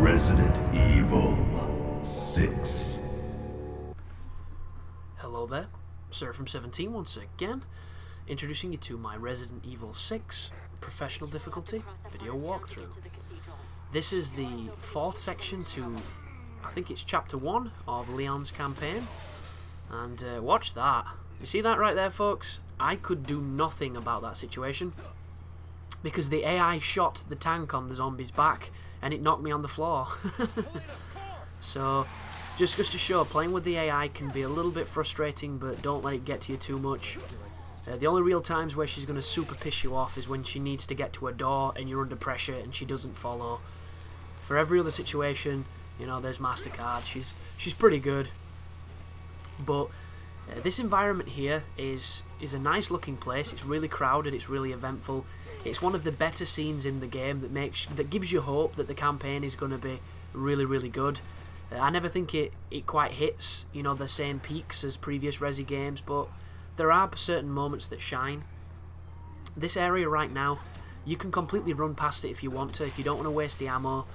Resident Evil 6. Hello there, Sir from 17 once again, introducing you to my Resident Evil 6 professional difficulty video walkthrough. This is the fourth section to, I think it's chapter 1 of Leon's campaign, and watch that. You see that right there, folks? I could do nothing about that situation because the AI shot the tank on the zombie's back and it knocked me on the floor. So just to show, playing with the AI can be a little bit frustrating, but don't let it get to you too much. The only real times where she's going to super piss you off is when she needs to get to a door and you're under pressure and she doesn't follow. For every other situation, you know, there's MasterCard. She's pretty good. But this environment here is a nice looking place. It's really crowded, it's really eventful. It's one of the better scenes in the game that gives you hope that the campaign is going to be really, really good. I never think it quite hits, you know, the same peaks as previous Resi games, but there are certain moments that shine. This area right now, you can completely run past it if you want to, if you don't want to waste the ammo.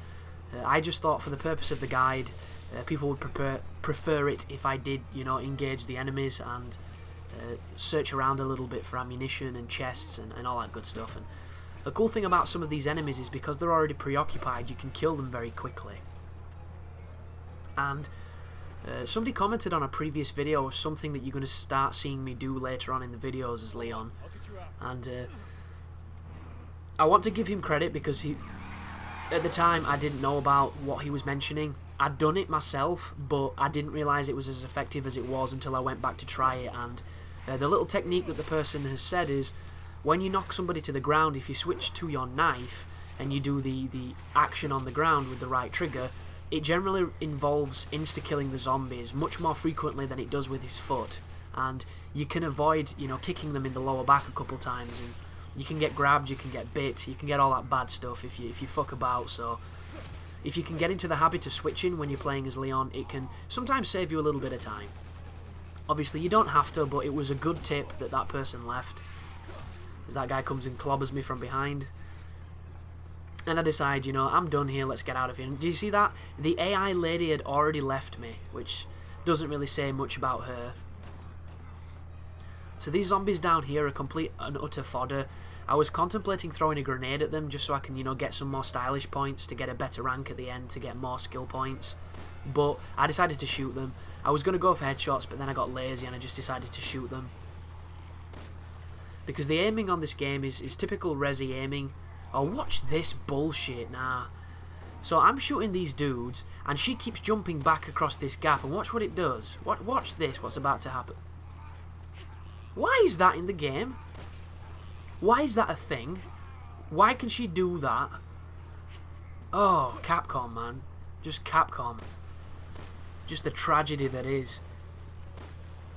I just thought for the purpose of the guide, people would prefer it if I did, you know, engage the enemies and search around a little bit for ammunition and chests and all that good stuff. And the cool thing about some of these enemies is because they're already preoccupied, you can kill them very quickly. And somebody commented on a previous video of something that you're going to start seeing me do later on in the videos as Leon. And I want to give him credit because at the time I didn't know about what he was mentioning. I'd done it myself, but I didn't realise it was as effective as it was until I went back to try it. And the little technique that the person has said is, when you knock somebody to the ground, if you switch to your knife and you do the action on the ground with the right trigger, it generally involves insta-killing the zombies much more frequently than it does with his foot. And you can avoid, you know, kicking them in the lower back a couple times, and you can get grabbed, you can get bit, you can get all that bad stuff if you fuck about. So if you can get into the habit of switching when you're playing as Leon, it can sometimes save you a little bit of time. Obviously you don't have to, but it was a good tip that person left, as that guy comes and clobbers me from behind. And I decide, you know, I'm done here, let's get out of here. And do you see that? The AI lady had already left me, which doesn't really say much about her. So these zombies down here are complete and utter fodder. I was contemplating throwing a grenade at them just so I can, you know, get some more stylish points to get a better rank at the end, to get more skill points. But I decided to shoot them. I was going to go for headshots, but then I got lazy and I just decided to shoot them. Because the aiming on this game is typical Resi aiming. Oh, watch this bullshit, nah. So I'm shooting these dudes, and she keeps jumping back across this gap, and watch what it does. Watch this, what's about to happen. Why is that in the game? Why is that a thing? Why can she do that? Oh, Capcom, man. Just Capcom. Just the tragedy that is.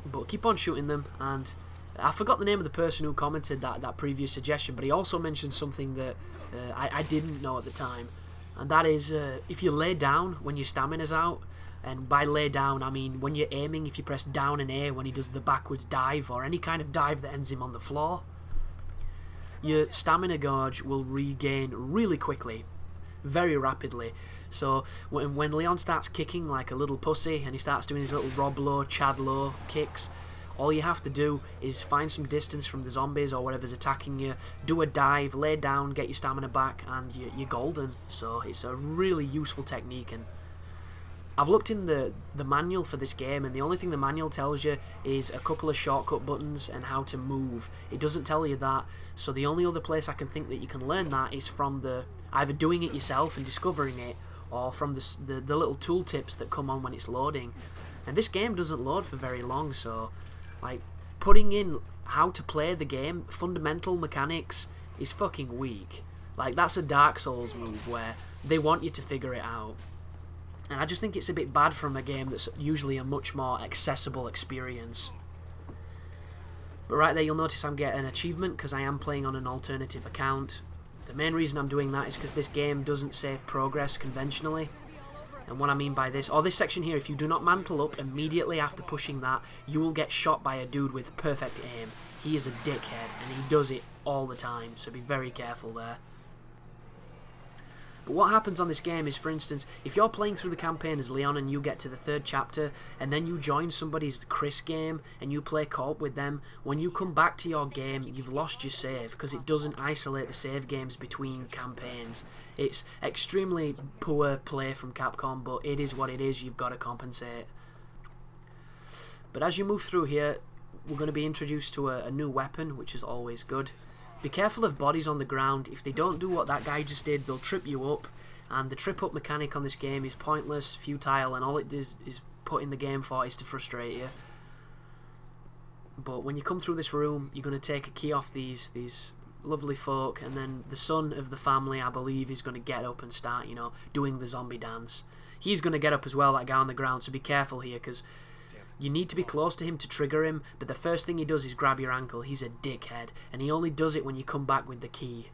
But keep on shooting them, and I forgot the name of the person who commented that previous suggestion, but he also mentioned something that I didn't know at the time, and that is if you lay down when your stamina's out, and by lay down I mean when you're aiming, if you press down and A when he does the backwards dive or any kind of dive that ends him on the floor, your stamina gauge will regain really quickly, very rapidly. So when Leon starts kicking like a little pussy and he starts doing his little Rob Lowe, Chad Lowe kicks, all you have to do is find some distance from the zombies or whatever's attacking you, do a dive, lay down, get your stamina back, and you're golden. So it's a really useful technique. And I've looked in the manual for this game, and the only thing the manual tells you is a couple of shortcut buttons and how to move. It doesn't tell you that, so the only other place I can think that you can learn that is from either doing it yourself and discovering it, or from the little tooltips that come on when it's loading. And this game doesn't load for very long, so like putting in how to play the game, fundamental mechanics, is fucking weak. Like, that's a Dark Souls move where they want you to figure it out. And I just think it's a bit bad from a game that's usually a much more accessible experience. But right there you'll notice I'm getting an achievement because I am playing on an alternative account. The main reason I'm doing that is because this game doesn't save progress conventionally. And what I mean by this, this section here, if you do not mantle up immediately after pushing that, you will get shot by a dude with perfect aim. He is a dickhead, and he does it all the time, so be very careful there. But what happens on this game is, for instance, if you're playing through the campaign as Leon and you get to the 3rd chapter, and then you join somebody's Chris game and you play co-op with them, when you come back to your game, you've lost your save, because it doesn't isolate the save games between campaigns. It's extremely poor play from Capcom, but it is what it is, you've got to compensate. But as you move through here, we're going to be introduced to a new weapon, which is always good. Be careful of bodies on the ground. If they don't do what that guy just did, they'll trip you up. And the trip up mechanic on this game is pointless, futile, and all it is put in the game for is to frustrate you. But when you come through this room, you're going to take a key off these lovely folk, and then the son of the family, I believe, is going to get up and start, you know, doing the zombie dance. He's going to get up as well, that guy on the ground, so be careful here, because you need to be close to him to trigger him, but the first thing he does is grab your ankle. He's a dickhead, and he only does it when you come back with the key.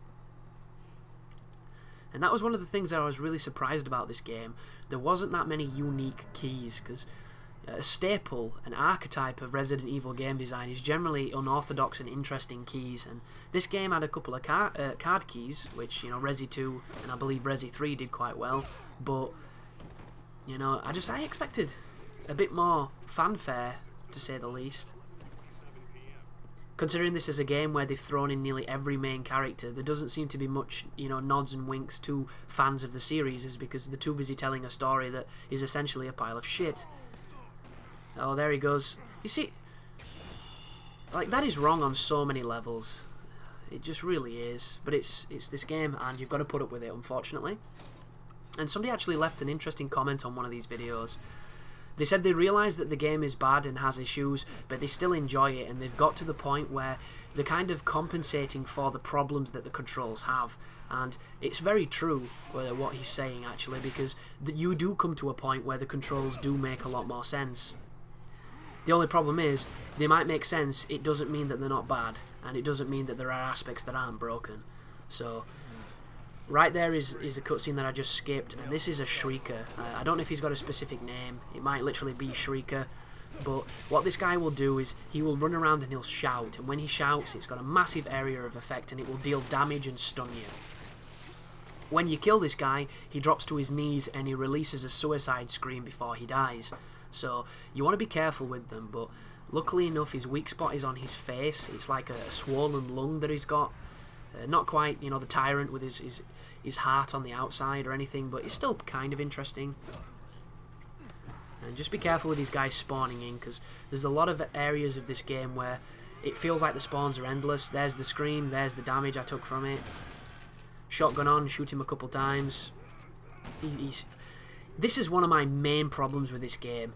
And that was one of the things that I was really surprised about this game. There wasn't that many unique keys, because a staple, an archetype of Resident Evil game design is generally unorthodox and interesting keys, and this game had a couple of card keys, which, you know, Resi 2 and I believe Resi 3 did quite well, but, you know, I expected a bit more fanfare, to say the least. Considering this is a game where they've thrown in nearly every main character, there doesn't seem to be much, you know, nods and winks to fans of the series, is because they're too busy telling a story that is essentially a pile of shit. Oh, there he goes. You see, like, that is wrong on so many levels. It just really is. But it's this game, and you've got to put up with it, unfortunately. And somebody actually left an interesting comment on one of these videos. They said they realise that the game is bad and has issues, but they still enjoy it, and they've got to the point where they're kind of compensating for the problems that the controls have. And it's very true what he's saying, actually, because you do come to a point where the controls do make a lot more sense. The only problem is, they might make sense, it doesn't mean that they're not bad, and it doesn't mean that there are aspects that aren't broken. So, right there is a cutscene that I just skipped, and this is a Shrieker. I don't know if he's got a specific name, it might literally be Shrieker, but what this guy will do is, he will run around and he'll shout, and when he shouts, it's got a massive area of effect, and it will deal damage and stun you. When you kill this guy, he drops to his knees, and he releases a suicide scream before he dies. So, you want to be careful with them, but luckily enough, his weak spot is on his face. It's like a swollen lung that he's got. Not quite, you know, the Tyrant with his heart on the outside or anything, but it's still kind of interesting. And just be careful with these guys spawning in, because there's a lot of areas of this game where it feels like the spawns are endless. There's the scream, there's the damage I took from it. Shotgun on, shoot him a couple times. This is one of my main problems with this game.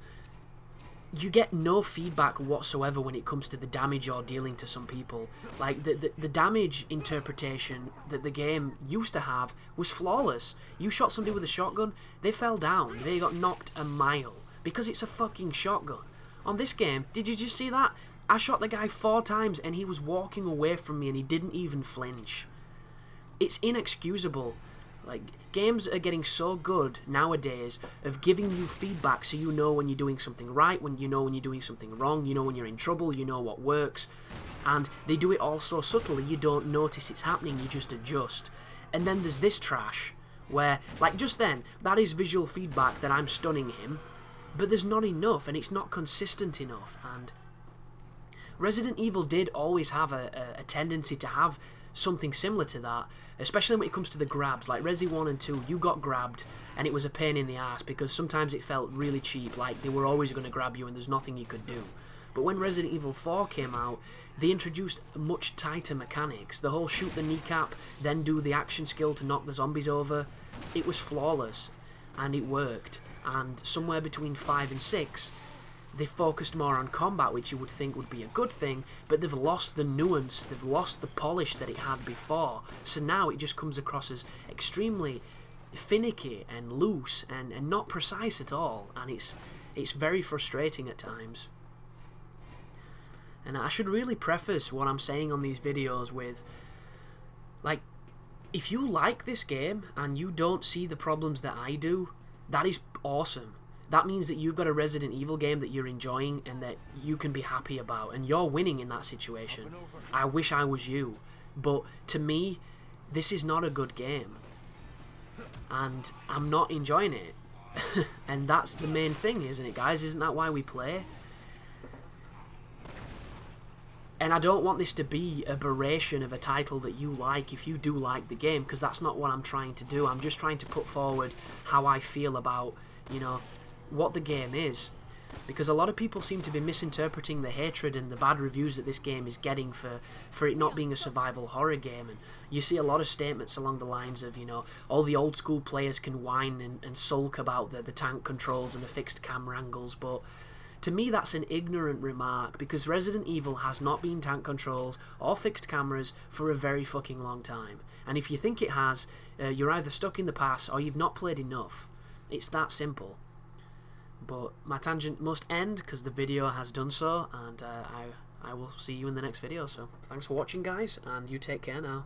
You get no feedback whatsoever when it comes to the damage you're dealing to some people. Like, the damage interpretation that the game used to have was flawless. You shot somebody with a shotgun, they fell down. They got knocked a mile. Because it's a fucking shotgun. On this game, did you just see that? I shot the guy 4 times and he was walking away from me and he didn't even flinch. It's inexcusable. Like, games are getting so good nowadays of giving you feedback so you know when you're doing something right, when you know when you're doing something wrong, you know when you're in trouble, you know what works. And they do it all so subtly you don't notice it's happening, you just adjust. And then there's this trash where, like just then, that is visual feedback that I'm stunning him, but there's not enough and it's not consistent enough. And Resident Evil did always have a tendency to have something similar to that, especially when it comes to the grabs. Like Resi 1 and 2, you got grabbed and it was a pain in the ass because sometimes it felt really cheap, like they were always going to grab you and there's nothing you could do. But when Resident Evil 4 came out, they introduced much tighter mechanics. The whole shoot the kneecap, then do the action skill to knock the zombies over, it was flawless and it worked. And somewhere between 5 and 6, they focused more on combat, which you would think would be a good thing, but they've lost the nuance, they've lost the polish that it had before. So now it just comes across as extremely finicky and loose and not precise at all, and it's very frustrating at times. And I should really preface what I'm saying on these videos with, like, if you like this game and you don't see the problems that I do, that is awesome. That means that you've got a Resident Evil game that you're enjoying and that you can be happy about, and you're winning in that situation. I wish I was you, but to me, this is not a good game. and I'm not enjoying it. And that's the main thing, isn't it, guys? Isn't that why we play? And I don't want this to be a berration of a title that you like if you do like the game, because that's not what I'm trying to do. I'm just trying to put forward how I feel about, you know, what the game is. Because a lot of people seem to be misinterpreting the hatred and the bad reviews that this game is getting for it not being a survival horror game. And you see a lot of statements along the lines of, you know, all the old school players can whine and sulk about the tank controls and the fixed camera angles, but to me that's an ignorant remark, because Resident Evil has not been tank controls or fixed cameras for a very fucking long time. And if you think it has, you're either stuck in the past or you've not played enough. It's that simple. But my tangent must end because the video has done so, and I will see you in the next video. So thanks for watching, guys, and you take care now.